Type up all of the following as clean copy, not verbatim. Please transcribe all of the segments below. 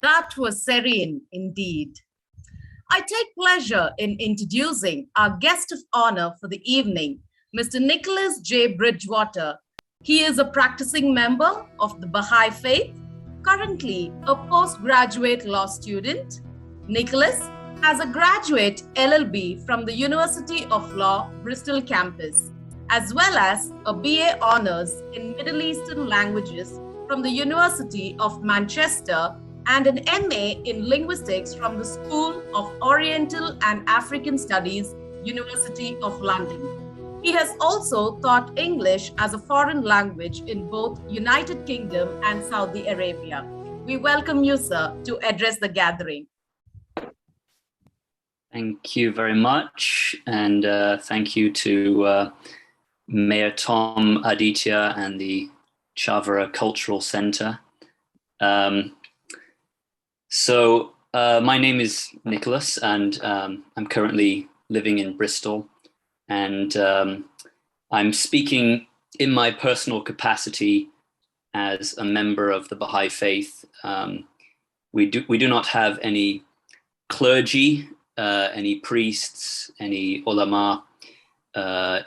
That was serene indeed. I take pleasure in introducing our guest of honor for the evening, Mr. Nicholas J. Bridgewater. He is a practicing member of the Bahá'í Faith, currently a postgraduate law student. Nicholas has a graduate LLB from the University of Law, Bristol campus, as well as a BA Honours in Middle Eastern Languages from the University of Manchester and an MA in Linguistics from the School of Oriental and African Studies, University of London. He has also taught English as a foreign language in both United Kingdom and Saudi Arabia. We welcome you, sir, to address the gathering. Thank you very much, and thank you to Mayor Tom Aditya and the Chavara Cultural Center. My name is Nicholas, and I'm currently living in Bristol, and I'm speaking in my personal capacity as a member of the Bahá'í Faith. We do not have any clergy, any priests, any ulama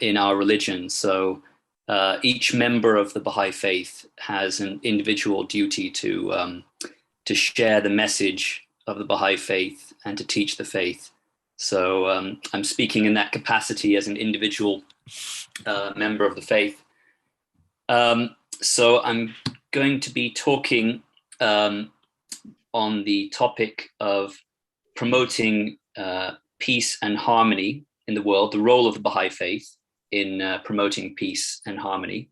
in our religion. So each member of the Bahá'í Faith has an individual duty to share the message of the Bahá'í Faith and to teach the faith. So I'm speaking in that capacity as an individual member of the faith. So I'm going to be talking on the topic of promoting peace and harmony in the world, the role of the Bahá'í Faith in promoting peace and harmony.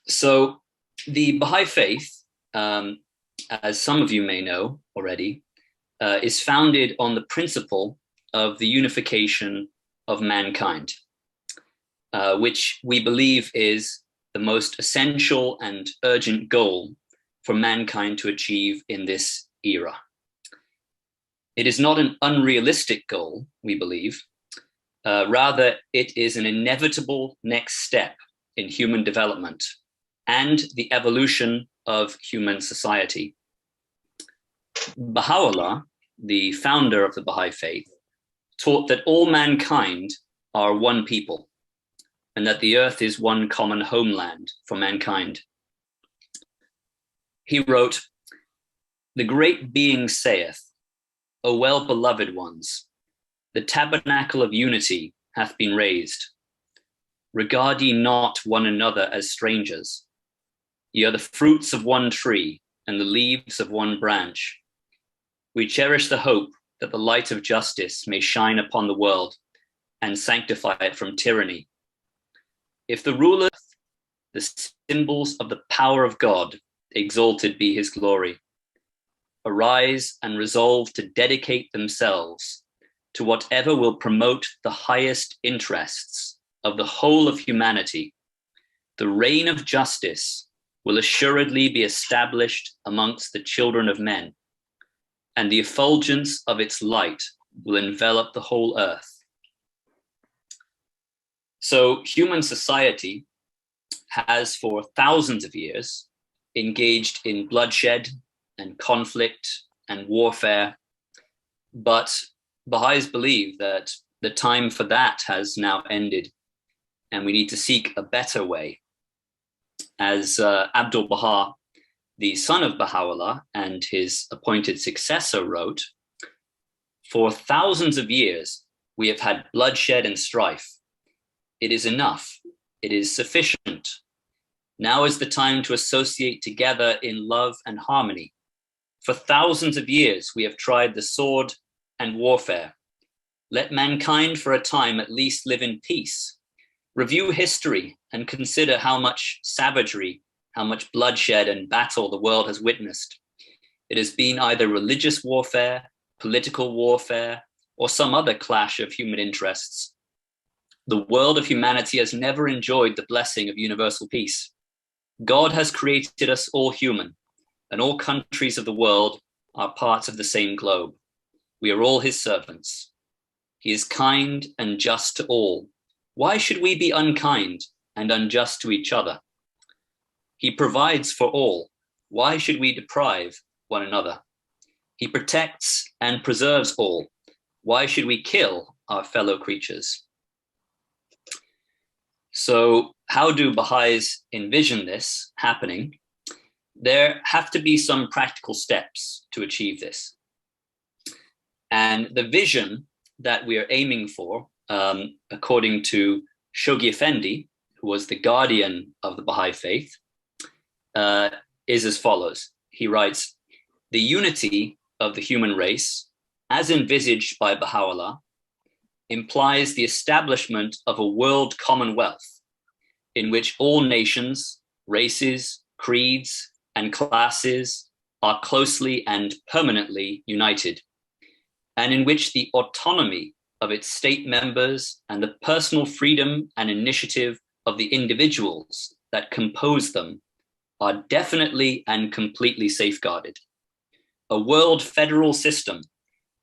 So the Bahá'í Faith, as some of you may know already, is founded on the principle of the unification of mankind, which we believe is the most essential and urgent goal for mankind to achieve in this era. It is not an unrealistic goal, we believe. Rather, it is an inevitable next step in human development and the evolution of human society. Baha'u'llah, the founder of the Bahá'í Faith, taught that all mankind are one people and that the earth is one common homeland for mankind. He wrote, "The great being saith, O well-beloved ones, the tabernacle of unity hath been raised. Regard ye not one another as strangers. Ye are the fruits of one tree and the leaves of one branch. We cherish the hope that the light of justice may shine upon the world and sanctify it from tyranny. If the rulers, the symbols of the power of God, exalted be his glory, arise and resolve to dedicate themselves to whatever will promote the highest interests of the whole of humanity, the reign of justice will assuredly be established amongst the children of men, and the effulgence of its light will envelop the whole earth." So human society has for thousands of years engaged in bloodshed and conflict and warfare, but Baha'is believe that the time for that has now ended, and we need to seek a better way. As Abdul Baha, the son of Baha'u'llah and his appointed successor, wrote, "For thousands of years we have had bloodshed and strife. It is enough. It is sufficient. Now is the time to associate together in love and harmony. For thousands of years we have tried the sword and warfare. Let mankind for a time at least live in peace. Review history and consider how much savagery, how much bloodshed and battle the world has witnessed. It has been either religious warfare, political warfare, or some other clash of human interests. The world of humanity has never enjoyed the blessing of universal peace. God has created us all human, and all countries of the world are parts of the same globe. We are all his servants. He is kind and just to all. Why should we be unkind and unjust to each other? He provides for all, Why should we deprive one another? He protects and preserves all. Why should we kill our fellow creatures? So how do Baha'is envision this happening? There have to be some practical steps to achieve this. And the vision that we are aiming for, according to Shoghi Effendi, who was the guardian of the Baha'i Faith, is as follows. He writes, the unity of the human race, as envisaged by Baha'u'llah, implies the establishment of a world commonwealth in which all nations, races, creeds, and classes are closely and permanently united, and in which the autonomy of its state members and the personal freedom and initiative of the individuals that compose them are definitely and completely safeguarded. A world federal system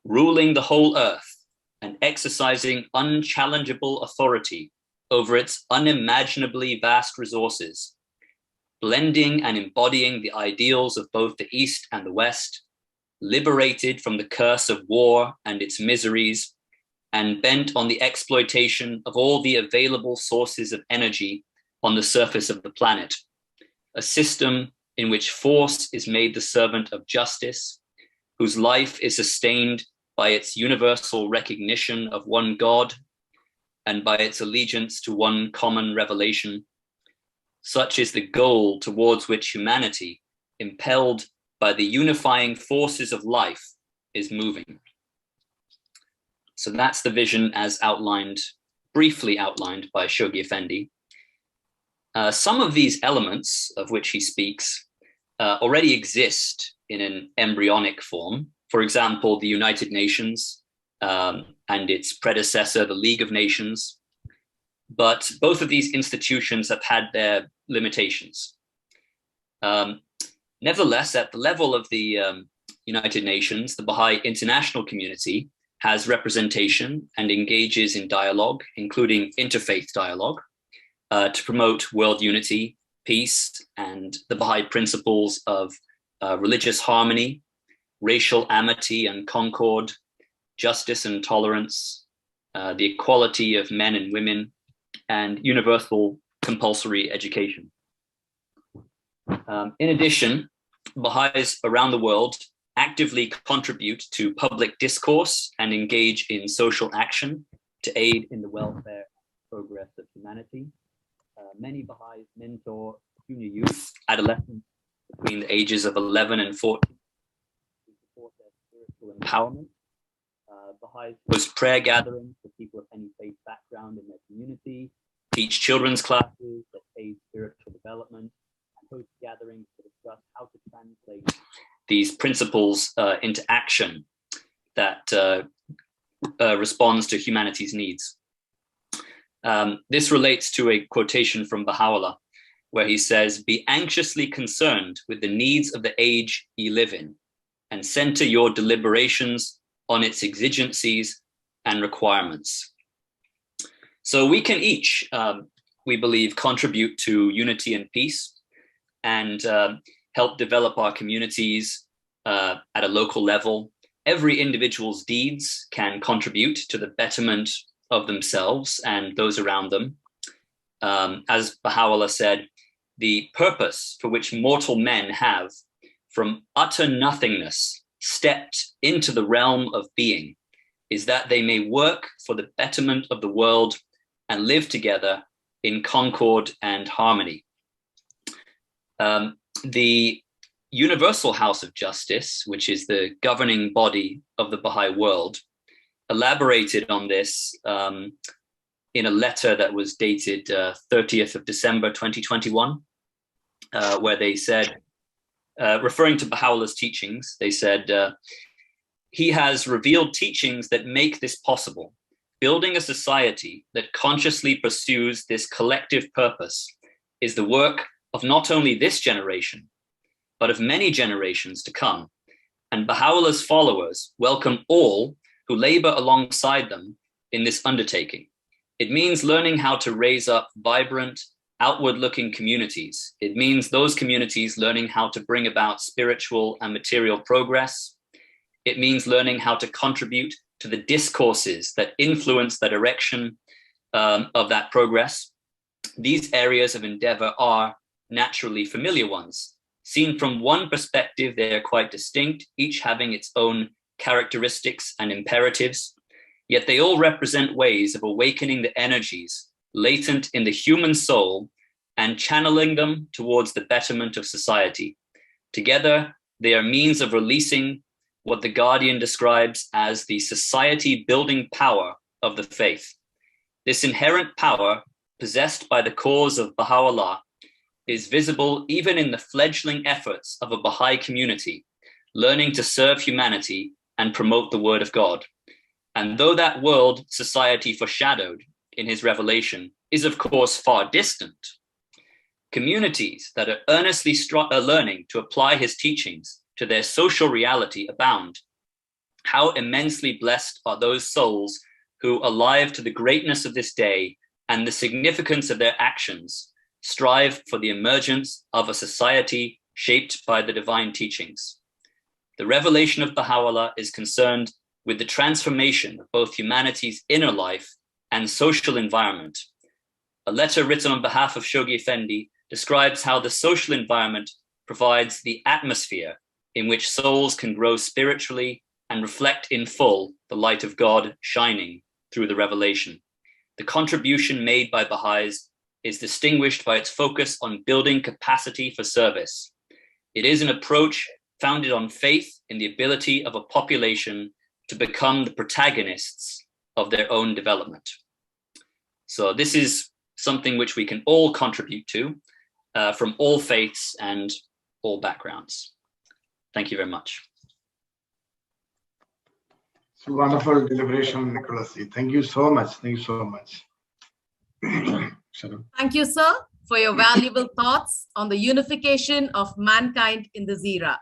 ruling the whole earth and exercising unchallengeable authority over its unimaginably vast resources, blending and embodying the ideals of both the East and the West, liberated from the curse of war and its miseries, and bent on the exploitation of all the available sources of energy on the surface of the planet. A system in which force is made the servant of justice, whose life is sustained by its universal recognition of one God and by its allegiance to one common revelation. Such is the goal towards which humanity, impelled by the unifying forces of life, is moving. So that's the vision as outlined, briefly outlined by Shoghi Effendi. Some of these elements of which he speaks already exist in an embryonic form. For example, the United Nations and its predecessor, the League of Nations. But both of these institutions have had their limitations. Nevertheless, at the level of the United Nations, the Baha'i international community has representation and engages in dialogue, including interfaith dialogue, to promote world unity, peace, and the Baha'i principles of religious harmony, racial amity and concord, justice and tolerance, the equality of men and women, and universal compulsory education. In addition, Baha'is around the world actively contribute to public discourse and engage in social action to aid in the welfare and progress of humanity. Many Baha'is mentor junior youth, adolescents between the ages of 11 and 14 to support their spiritual empowerment. Baha'is host prayer gatherings for people of any faith background in their community, teach children's classes that aid spiritual development, and host gatherings to discuss how to translate these principles into action that responds to humanity's needs. This relates to a quotation from Baha'u'llah, where he says, "Be anxiously concerned with the needs of the age ye live in, and center your deliberations on its exigencies and requirements." So we can each, we believe, contribute to unity and peace and help develop our communities at a local level. Every individual's deeds can contribute to the betterment of themselves and those around them. As Baha'u'llah said, the purpose for which mortal men have from utter nothingness stepped into the realm of being is that they may work for the betterment of the world and live together in concord and harmony. The Universal House of Justice, which is the governing body of the Baha'i world, elaborated on this in a letter that was dated 30th of December 2021, where they said, referring to Baha'u'llah's teachings, they said, he has revealed teachings that make this possible. Building a society that consciously pursues this collective purpose is the work of not only this generation, but of many generations to come. And Baha'u'llah's followers welcome all who labor alongside them in this undertaking. It means learning how to raise up vibrant outward-looking communities. It means those communities learning how to bring about spiritual and material progress. It means learning how to contribute to the discourses that influence the direction of that progress. These areas of endeavor are naturally familiar ones. Seen from one perspective, they are quite distinct, each having its own characteristics and imperatives, yet they all represent ways of awakening the energies latent in the human soul and channeling them towards the betterment of society. Together, they are means of releasing what the Guardian describes as the society-building power of the faith. This inherent power, possessed by the cause of Baha'u'llah, is visible even in the fledgling efforts of a Baha'i community, learning to serve humanity and promote the word of God. And though that world society foreshadowed in his revelation is of course far distant, communities that are earnestly learning to apply his teachings to their social reality abound. How immensely blessed are those souls who, alive to the greatness of this day and the significance of their actions, strive for the emergence of a society shaped by the divine teachings. The revelation of Baha'u'llah is concerned with the transformation of both humanity's inner life and social environment. A letter written on behalf of Shoghi Effendi describes how the social environment provides the atmosphere in which souls can grow spiritually and reflect in full the light of God shining through the revelation. The contribution made by Baha'is is distinguished by its focus on building capacity for service. It is an approach founded on faith in the ability of a population to become the protagonists of their own development. So this is something which we can all contribute to from all faiths and all backgrounds. Thank you very much. It's a wonderful deliberation, Nicholas. Thank you so much. Thank you so much. Thank you, sir, for your valuable thoughts on the unification of mankind in this era.